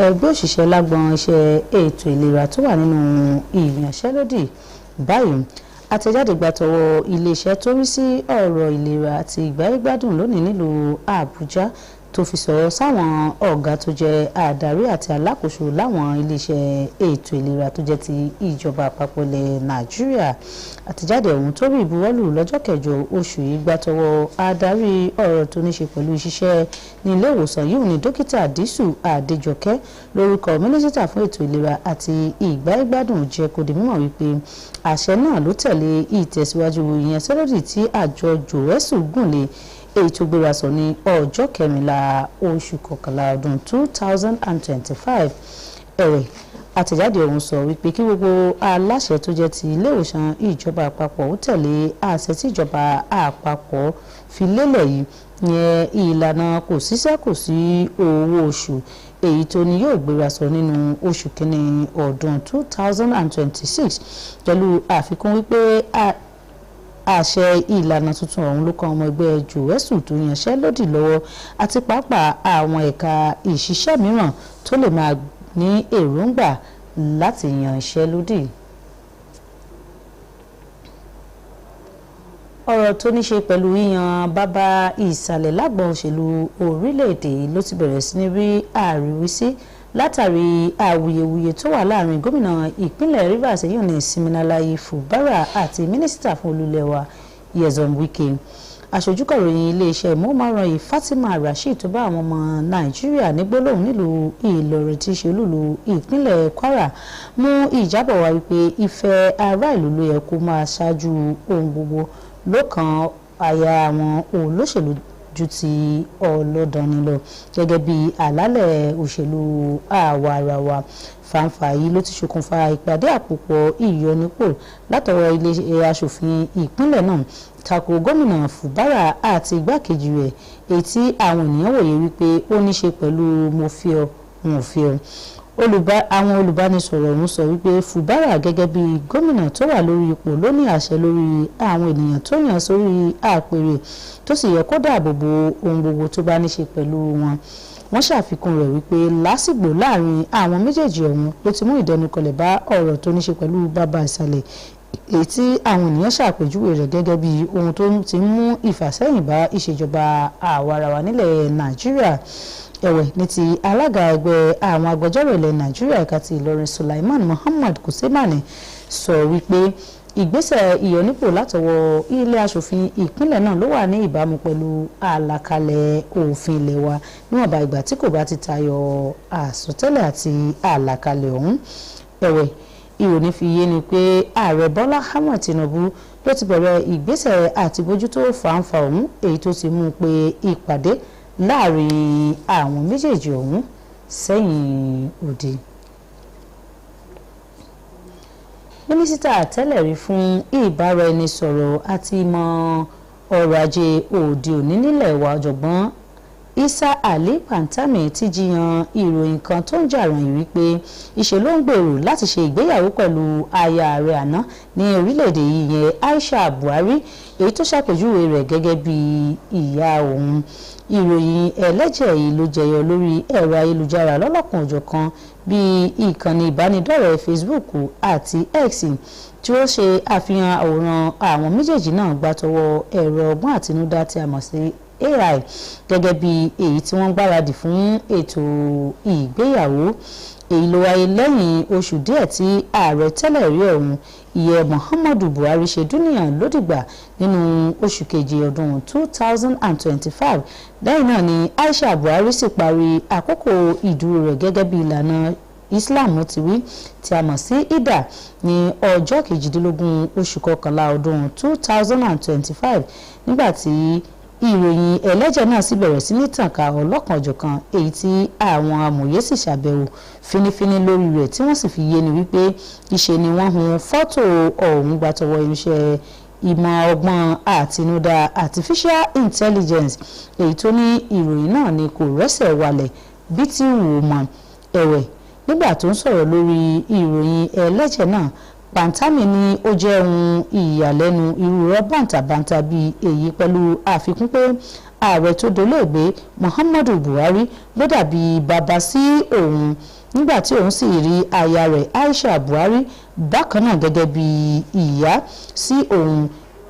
ẹgbẹ́ òṣìṣẹ́ lágbọn iṣẹ́ ètò ìlera tó wà nínú ìyanṣẹ́lódì báyìí àtẹ̀jáde gbàtọwọ́ iléeṣẹ́ tó rí sí ọ̀rọ̀ ìlera àti ìgbáyégbádùn lónìí nílùú Àbújá tó fi sọ̀rọ̀ sáwọn ọ̀gá tó jẹ́ adarí àti alákòóso láwọn iléeṣẹ́ ètò ìlera tó jẹ́ ti ìjọba àpapọ̀ ilẹ̀ Nàìjíríà. Àtẹ̀jáde ọ̀hún tó rí ìbuwọ́lù lọ́jọ́ kẹjọ oṣù yìí gbàtọwọ́ adarí ọ̀rọ̀ tó ní ṣe pẹ̀lú ṣiṣẹ́ ní ilé ìwòsàn yìí ní dókítà Dísù Adéjọkẹ́ lórúkọ mínísítà fún ètò ìlera àti ìgbáyégbádùn jẹ́ kó di mímọ̀ wípé àṣẹ náà ló tẹ̀lé ìtẹ̀síwájú ìyanṣẹ́lódì tí àjọ jòwẹ́sù gùnlé èyí tó gbéra sọ ní ọjọ́ kẹrìnlá oṣù kọkànlá ọdún 2025 ẹ̀wẹ̀ àtẹ̀jáde ọ̀hún sọ wípé kí gbogbo aláṣẹ tó jẹ́ ti ilé ìwòsàn ìjọba àpapọ̀ ó tẹ̀lé àṣẹ tí ìjọba àpapọ̀ fi lélẹ̀ yìí yẹn ìlànà kò síṣẹ́ kò sí owó oṣù èyí tó ní yóò gbéra sọ nínú oṣù kínní ọdún 2026 pẹ̀lú àfikún wípé àṣẹ ìlànà tuntun ọ̀hún ló kan ọmọ ẹgbẹ́ jòwẹ́sù tó yanṣẹ́ lódì lọ́wọ́ àti pàápàá àwọn ẹ̀ka ìṣiṣẹ́ mìíràn tó lè máa ní èròǹgbà láti yanṣẹ́ lódì. ọ̀rọ̀ tó ní ṣe pẹ̀lú yíyan bàbá ìsàlẹ̀ lágbọ̀n òṣèlú orílẹ̀-èdè ló ti bẹ̀rẹ̀ sí ní rí àríwísí látàrí awuyewuye tó wà láàrin gómìnà ìpínlẹ̀ Rivers èyí ní Siminalayi Fubara àti mínísítà fún olúlẹ̀wà Nyesom Wike. aṣojúkọ̀ròyìn iléeṣẹ́ ìmọ̀ọ́mọ́ràn Fatima Rasheed tó bá àwọn ọmọ Nàìjíríà ní gbólóhùn nílùú Ìlọrin tí í ṣe olúlu ìpínlẹ̀ Kwara mú ìjábọ̀ wá wípé ìfẹ́ ará ìlú ló yẹ kó máa ṣáájú ohun gbogbo lọ́kàn àyà àwọn olóṣèlú ju ti ọlọ́dọ̀ni lọ gẹ́gẹ́ bí àlàálẹ̀ òṣèlú àwarawa. Fàǹfà yìí ló ti ṣokùnfà ìpàdé àpòpọ̀ ìyọnípò látọwọ́ ilé aṣòfin ìpínlẹ̀ náà tako gómìnà Fubara àti igbákejì rẹ̀ èyí tí àwọn ènìyàn wòye wípé ó ní ṣe pẹ̀lú mo fi ọ mo fi ọ. àwọn olùbánisọ̀rọ̀ ọ̀hún sọ wípé Fubara gẹ́gẹ́ bí gómìnà tó wà lórí ipò ló ní àṣẹ lórí àwọn ènìyàn tó yàn sórí àpèrè tó sì yẹ kó dáàbò bo ohun gbogbo tó bá ní ṣe pẹ̀lú wọn. Wọ́n ṣàfikún rẹ̀ wípé lásìgbò láàrin àwọn méjèèjì ọ̀hún ló ti mú ìdẹnukọlẹ̀ bá ọ̀rọ̀ tó ní ṣe pẹ̀lú bàbá ìsàlẹ̀ èyí tí àwọn ènìyàn ṣàpèjúwe rẹ̀ gẹ́gẹ́ bí ohun tó ti mú ìfàsẹ́yìn bá ìṣèjọba àwarawa nílẹ̀ Nàìjíríà. Ẹ̀wẹ̀ ní ti alága ẹgbẹ́ àwọn agbẹjọ́rò ilẹ̀ Nàìjíríà ẹ̀ka ti Ìlọrin Sulaiman Muhammad Kusemani sọ wípé ìgbésẹ̀ ìyọnípò látọwọ́ ilé aṣòfin ìpínlẹ̀ náà ló wà ní ìbámu pẹ̀lú àlàkalẹ̀ òfin ilé wa níwọ̀nba ìgbà tí kò bá ti tayọ àsọtẹ́lẹ̀ àti àlàkalẹ̀ ọ̀hún. Ẹ̀wẹ̀ ìròyìn fi yé ni pé ààrẹ Bọ́lá Ahmed Tinubu ló ti bẹ̀rẹ̀ ìgbésẹ̀ àti bójútó fàǹfà ọ̀hún èyí tó ti mú pé ìpàdé láàrin àwọn méjèèjì ọ̀hún sẹ́yìn òde. Mínísítà tẹ́lẹ̀ rí fún ìbáraẹnisọ̀rọ̀ àti ìmọ̀ ọrọ̀ ajé òde òní nílẹ̀ wa ọ̀jọ̀gbọ́n Isa Ali Pantami ti jiyàn ìròyìn kan tó ń jà ròyìn wípé ìṣe ló ń gbèrò láti ṣe ìgbéyàwó pẹ̀lú aya ààrẹ àná ní orílẹ̀-èdè yìí yẹn Aisha Buhari èyí tó ṣàpèjúwe rẹ̀ gẹ́gẹ́ bí ìyá òun. Ìròyìn ẹlẹ́jẹ̀ yìí ló jẹyọ lórí ẹ̀rọ ayélujára lọ́lọ́kan-ò-jọ̀kan bíi ìkànnì ìbánidọ́rẹ̀ẹ́ Facebook àti X tí ó ṣe àfihàn àwòrán àwọn méjèèjì náà gbàtọwọ́ ẹ̀rọ ọgbọ́n àtinúdá tí a mọ̀ sí AI gẹ́gẹ́ bí èyí tí wọ́n gbáradì fún ètò ìgbéyàwó. Èyí ló wáyé lẹ́yìn oṣù díẹ̀ tí ààrẹ tẹ́lẹ̀ rí ọ̀hún ìyẹn Muhammadu Buhari ṣe dúnìyàn lódìgbà nínú oṣù kejì ọdún 2025. Lẹ́yìn náà ni Aisha Buhari sì parí àkókò ìdúró rẹ̀ gẹ́gẹ́ bí ìlànà Islam ti wí tí a mọ̀ sí Ida ní ọjọ́ 18 oṣù kọkànlá ọdún 2025 nígbà tí ìròyìn ẹlẹ́jẹ̀ náà sì bẹ̀rẹ̀ sí ní tànká ọlọ́kan-ò-jọ̀kan èyí tí àwọn amòye sì ṣàbẹ̀wò fínífíní lórí rẹ̀ tí wọ́n sì fi yé ni wípé ìṣe ni wọ́n hun fọ́tò ọ̀hún gbàtọwọ́ irinṣẹ́ ìmọ̀ ọgbọ́n àtinúdá artificial intelligence èyí tó ní ìròyìn náà ni kò rẹ́sẹ̀ walẹ̀ bí tí wù ú mọ́. Ẹ̀wẹ̀ nígbà tó ń sọ̀rọ̀ lórí ìròyìn ẹlẹ́jẹ̀ náà Pantami ní ó jẹ́ ohun ìyàlẹ́nu irú rẹ̀ bàǹtàbàǹtà bíi èyí pẹ̀lú àfikún pé ààrẹ tó dolóògbé Muhammadu Buhari ló dàbí bàbá sí òun nígbà tí òun sì rí aya rẹ̀ Aisha Buhari bákan náà gẹ́gẹ́ bí ìyá sí òun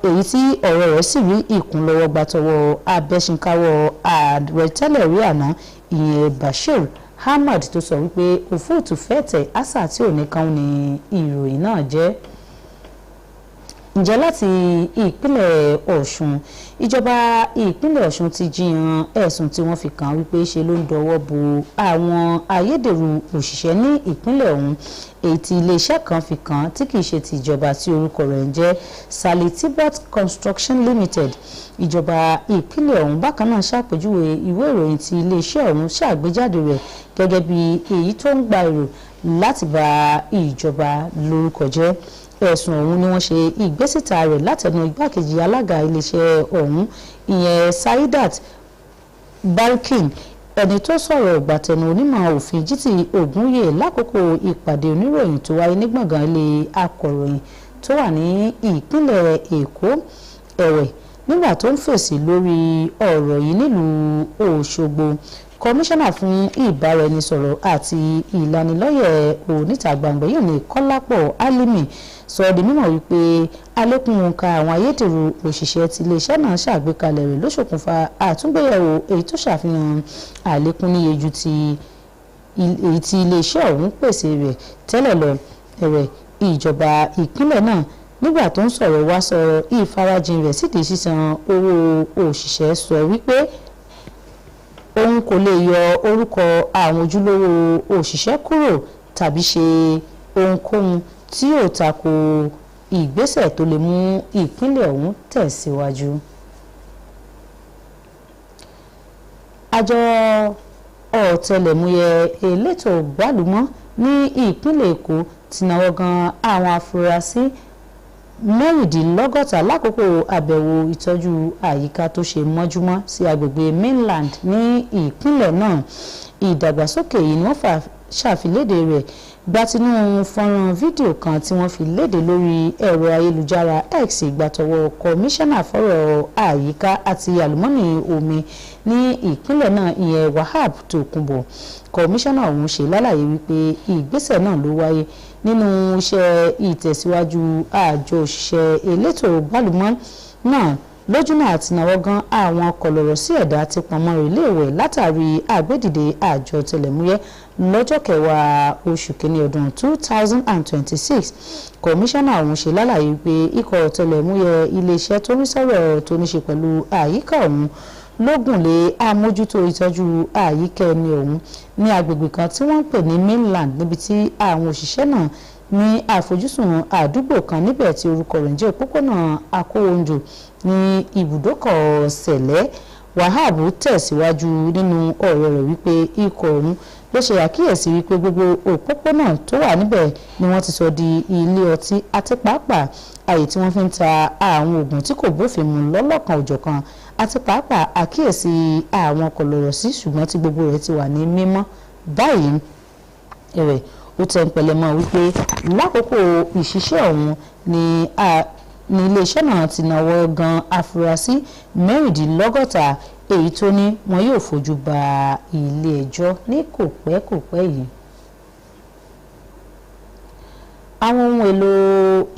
èyí tí ọ̀rọ̀ rẹ̀ sì rí ìkúnlọ́wọ́ gbàtọwọ́ abẹ́sìnkáwọ́ ààrẹ tẹ́lẹ̀ rí àná ìyẹn Bashir Ahmad tó sọ wípé òfúùtù fẹ́tẹ̀ àṣà tí ò ní kan ní ìròyìn náà jẹ́. Ǹjẹ́ láti ìpínlẹ̀ Ọ̀ṣun ìjọba ìpínlẹ̀ Ọ̀ṣun ti jiyàn ẹ̀sùn tí wọ́n fi kàn wípé ṣe ló ń dọwọ́ bo àwọn ayédèrú òṣìṣẹ́ ní ìpínlẹ̀ ọ̀hún èyí tí iléeṣẹ́ kan fi kàn tí kìí ṣe ti ìjọba tí orúkọ rẹ̀ ń jẹ́ Sally Tibot Construction Limited. Ìjọba ìpínlẹ̀ ọ̀hún bákan náà ṣàpèjúwe ìwé ìròyìn tí iléeṣẹ́ ọ̀hún ṣàgbéjáde rẹ̀ gẹ́gẹ́ bí èyí tó ń gba èrò láti bà ìjọba lórúkọ jẹ́. Ẹ̀sùn ọ̀hún ni wọ́n ṣe ìgbésíta rẹ̀ látẹnu igbákejì alága iléeṣẹ́ ọ̀hún ìyẹn Saidat Balkin ẹni tó sọ̀rọ̀ gbàtẹnu onímọ̀ òfin Jíti Ògúnyè lákòókò ìpàdé oníròyìn tó wáyé ní gbọ̀ngàn ilé akọ̀ròyìn tó wà ní ìpínlẹ̀ Èkó. Ẹ̀wẹ̀ nígbà tó ń fèsì lórí ọ̀rọ̀ yìí nílùú Òṣogbo kọmíṣánná fún ìbáraẹnisọ̀rọ̀ àti ìlanilọ́yẹ̀ oníta gbangba yìí ní Kọ́lápọ̀ Álímì sọ di mímọ̀ wípé àlékún òǹkà àwọn ayédèrú òṣìṣẹ́ tí iléeṣẹ́ náà ṣàgbékalẹ̀ rẹ̀ ló ṣokùnfà àtúngbéyẹ̀wò èyí tó ṣàfihàn àlékún níye ju ti èyí tí iléeṣẹ́ ọ̀hún pèsè rẹ̀ tẹ́lẹ̀ lọ. Ẹ̀wẹ̀ ìjọba ìpínlẹ̀ náà nígbà tó ń sọ̀rọ̀ wá sọ ìfarajìn rẹ̀ sídìí sísan owó òṣìṣẹ́ sọ wípé òun kò lè yọ orúkọ àwọn ojúlówó òṣìṣẹ́ kúrò tàbí ṣe ohunkóhun tí yóò tako ìgbésẹ̀ tó lè mú ìpínlẹ̀ ọ̀hún tẹ̀síwájú. Àjọ ọ̀tẹlẹ̀múyẹ́ elétò gbálùmọ́ ní ìpínlẹ̀ Èkó ti náwó gan àwọn afurasí 64 lákòókò àbẹ̀wò ìtọ́jú àyíká tó ṣe mọ́júmọ́ sí agbègbè mainland ní ìpínlẹ̀ náà. Ìdàgbàsókè yìí ni wọ́n ṣàfilédè rẹ̀ gbatinú fọ́nrán fídíò kan tí wọ́n fi léde lórí ẹ̀rọ ayélujára X ìgbàtọ̀wọ́ kọmíṣánná fọ́rọ̀ àyíká àti àlùmọ́nì omi ní ìpínlẹ̀ náà ìyẹn Wahab Tokunbo. Kọmíṣánná ọ̀hún ṣe lálàyé wípé ìgbésẹ̀ náà ló wáyé nínú iṣẹ́ ìtẹ̀síwájú àjọ òṣìṣẹ́ elétò gbálùmọ́ náà lójúnà àti náwó gan àwọn kọlọ̀rọ̀ sí ẹ̀dá ti pọnmọ́ iléèwé látàrí àgbédìde àjọ tẹlẹ̀múyẹ́ lọ́jọ́ 10 oṣù kìíní ọdún 2026. Kọmíṣánná ọ̀hún ṣe lálàyé pé ikọ̀ tẹlẹ̀múyẹ́ iléeṣẹ́ tó ní sọ̀rọ̀ tó ní ṣe pẹ̀lú àyíká ọ̀hún lógùnlé àmójútó ìtọ́jú àyíká ẹni ọ̀hún ní agbègbè kan tí wọ́n ń pè ní mainland níbi tí àwọn òṣìṣẹ́ náà ní àfojúsùn àdúgbò kan níbẹ̀ tí orúkọ rẹ̀ ń jẹ́ òpópónà Akówónjò ní ibùdókọ̀ Sẹ̀lẹ̀. Wahab tẹ̀síwájú nínú ọ̀rọ̀ rẹ̀ wípé ikọ̀ ọ̀hún ló ṣe àkíyèsí wípé gbogbo òpópónà tó wà níbẹ̀ ni wọ́n ti sọ di ilé ọtí àti pàápàá àyè tí wọ́n fi ń ta àwọn oògùn tí kò bófin mu lọ́lọ́kan òjọ̀kan àti pàápàá àkíyèsí àwọn kọlọ̀rọ̀ sí ṣùgbọ́n tí gbogbo rẹ̀ ti wà ní mímọ́ báyìí. Ẹ̀wẹ̀ ó tẹ̀ ń pẹlẹmọ́ wípé lákòókò ìṣiṣẹ́ ọ̀hún ni iléeṣẹ́ náà ti náwó gan afurasí 16 èyí tó ní wọn yóò fojú ba ilé ẹjọ́ ní kòpẹ́kòpẹ́ yìí. Àwọn ohun èlò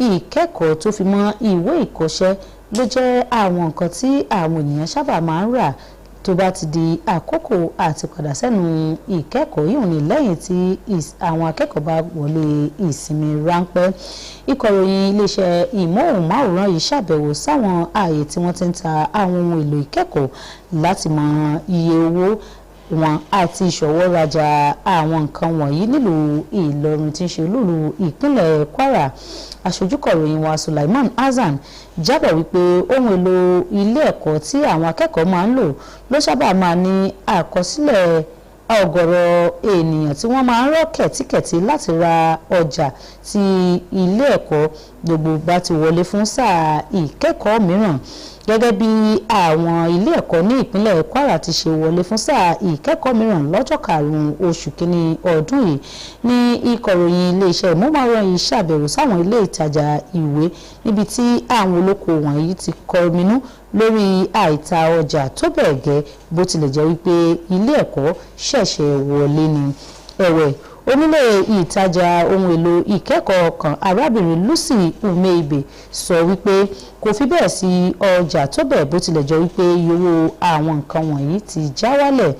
ìkẹ́kọ̀ọ́ tó fi mọ́ ìwé ìkọ́ṣẹ́ ló jẹ́ àwọn nǹkan tí àwọn ènìyàn sábà máa ń rà tó bá ti di àkókò àti padà sẹ́nu ìkẹ́kọ̀ọ́ yìí ní lẹ́yìn tí àwọn akẹ́kọ̀ọ́ bá wọlé ìsinmi ráńpẹ́. Ìkọ̀ròyìn iléeṣẹ́ ìmóhùnmáwòrán yìí ṣàbẹ̀wò sáwọn ààyè tí wọ́n ti ń ta àwọn ohun èlò ìkẹ́kọ̀ọ́ láti mọ iye owó wọn àti ìṣọwọ́ rajà àwọn nǹkan wọ̀nyí nílùú Ìlọrin tí ń ṣe olúùlú ìpínlẹ̀ Kwara. Aṣojúkọ̀ròyìn wa Sulaiman Hasan jábọ̀ wípé ohun èlò ilé ẹ̀kọ́ tí àwọn akẹ́kọ̀ọ́ máa ń lò ló sábà máa ní àkọsílẹ̀ ọ̀gọ̀rọ̀ ènìyàn tí wọ́n máa ń rọ́ kẹ̀tíkẹ̀tí láti ra ọjà tí ilé ẹ̀kọ́ gbogbo bá ti wọlé fún sáà ìkẹ́kọ̀ọ́ mìíràn. Gẹ́gẹ́ bí àwọn ilé ẹ̀kọ́ ní ìpínlẹ̀ Kwara ti ṣe wọlé fún sáà ìkẹ́kọ̀ọ́ mìíràn lọ́jọ́ 5 oṣù kìíní ọdún yìí ní ìkọ̀ròyìn iléeṣẹ́ ìmúmáwòrán yìí ṣàbẹ̀wò sáwọn ilé ìtajà ìwé níbi tí àwọn olókoòwò wọ̀nyí ti kọminú lórí àìta ọjà tó bẹ́ẹ̀ gẹ́ bó tilẹ̀ jẹ́ wípé ilé ẹ̀kọ́ ṣẹ̀ṣẹ̀ wọlé ni. Ẹ̀wẹ̀ onílé ìtajà ohun èlò ìkẹ́kọ̀ọ́ kan arábìnrin Lucy Umeibe sọ wípé kò fi bẹ́ẹ̀ sí ọjà tó bẹ́ẹ̀ bó tilẹ̀ jẹ́ wípé iye owó àwọn nǹkan wọ̀nyí ti já wálẹ̀.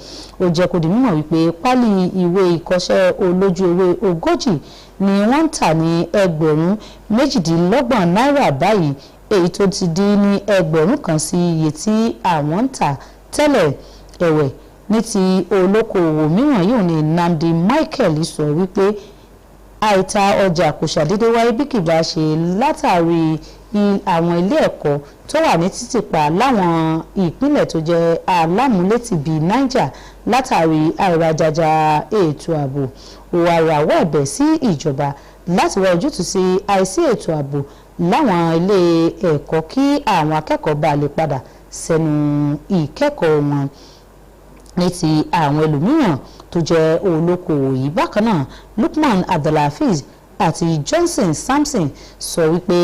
Ó jẹ́ kó di mímọ̀ wípé pálí ìwé ìkọ́ṣẹ́ olójú ewé 40 ni wọ́n ń tà ní $28 báyìí èyí tó ti dín ní $1,000 sí iye tí àwọn ń tà tẹ́lẹ̀. Ẹ̀wẹ̀ ní ti olókoòwò mìíràn yìí ní Nnamdi Michael sọ wípé àìta ọjà kò ṣàdédé wáyé bí kì bá ṣe látàrí àwọn ilé ẹ̀kọ́ tó wà ní títìpa láwọn ìpínlẹ̀ tó jẹ́ alámúlétì bíi Niger látàrí àìrajaja ètò ààbò. Ó wá rawọ́ ẹ̀bẹ̀ sí ìjọba láti wá ojútùú sí àìsí ètò ààbò láwọn ilé ẹ̀kọ́ kí àwọn akẹ́kọ̀ọ́ bá lè padà sẹ́nu ìkẹ́kọ̀ọ́ wọn. Ní ti àwọn ẹlòmíràn tó jẹ́ olókoòwò yìí bákan náà Lukman Abdulhafiz àti Johnson Samson sọ wípé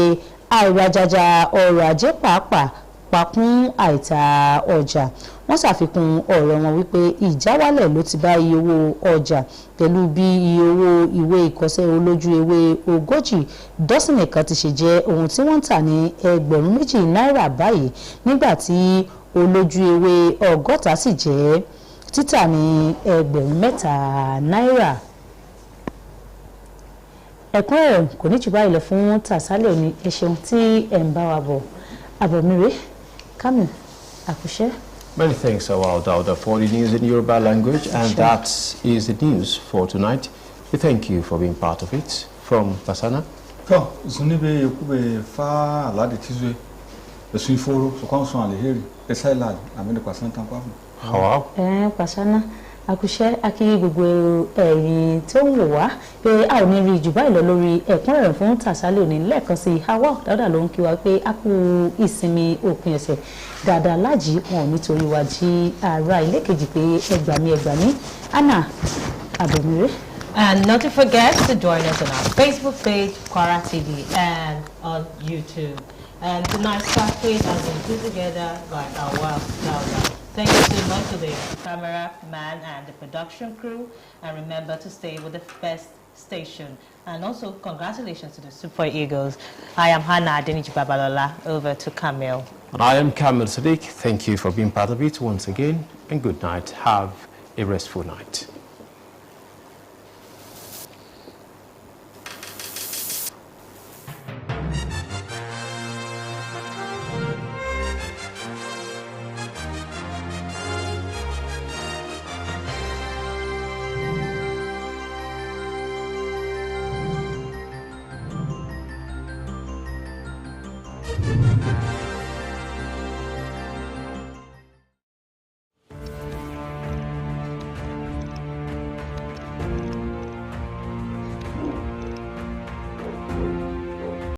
àìrajaja ọrọ̀ ajé pàápàá pakún àìta ọjà. Wọ́n ṣàfikún ọ̀rọ̀ wọn wípé ìjáwálẹ̀ ló ti bá iye owó ọjà pẹ̀lú bí iye owó ìwé ìkọ́ṣẹ́ olójú ewé 40 dọ́sìnì kan ti ṣe jẹ́ ohun tí wọ́n ń tà ní $2,000 báyìí nígbà tí olójú ewé 60 sì jẹ́ títà ní $3,000. Ẹ̀kúnrẹ́rẹ́ kò ní jù báyìí lọ fún tàṣálẹ̀ òní. Ẹ ṣeun tí ẹ̀ ń bá wa bọ̀. Àbọ̀míre Kamil Àkùṣẹ́. Many thanks, Awal Dauda, for the news in Yoruba language, and that is the news for tonight. We thank you for being part of it. From Pasana. Zunibe Yakube Fa Aladi Tizwe, the Swiforo, so come on, Heri, the Silad, I mean the Pasana Tampam. How? Pasana. Àkùṣẹ́ akí gbogbo ẹ̀yin tó ń wò wá pé a ò ní rí jù báyìí lọ lórí ẹ̀kúnrẹ́rẹ́ fún tàṣálẹ̀ òní lẹ́ẹ̀kan sí Hawa Dauda ló ń kí wa pé a kú ìsinmi òpin ọ̀sẹ̀ dáadáa láàjì wọn ò nítorí wa jí ara ilé kejì pé ẹgbàmí Anna Abomire. And not to forget to join us on our Facebook page, Kwara TV, and on YouTube. And tonight's package has been put together by our wow. Thank you so much to the cameraman and the production crew. And remember to stay with the best station. And also, congratulations to the Super Eagles. I am Hannah Adeniji Babalola. Over to Camille. And I am Kamil Sadiq. Thank you for being part of it once again. And good night. Have a restful night. Thank you.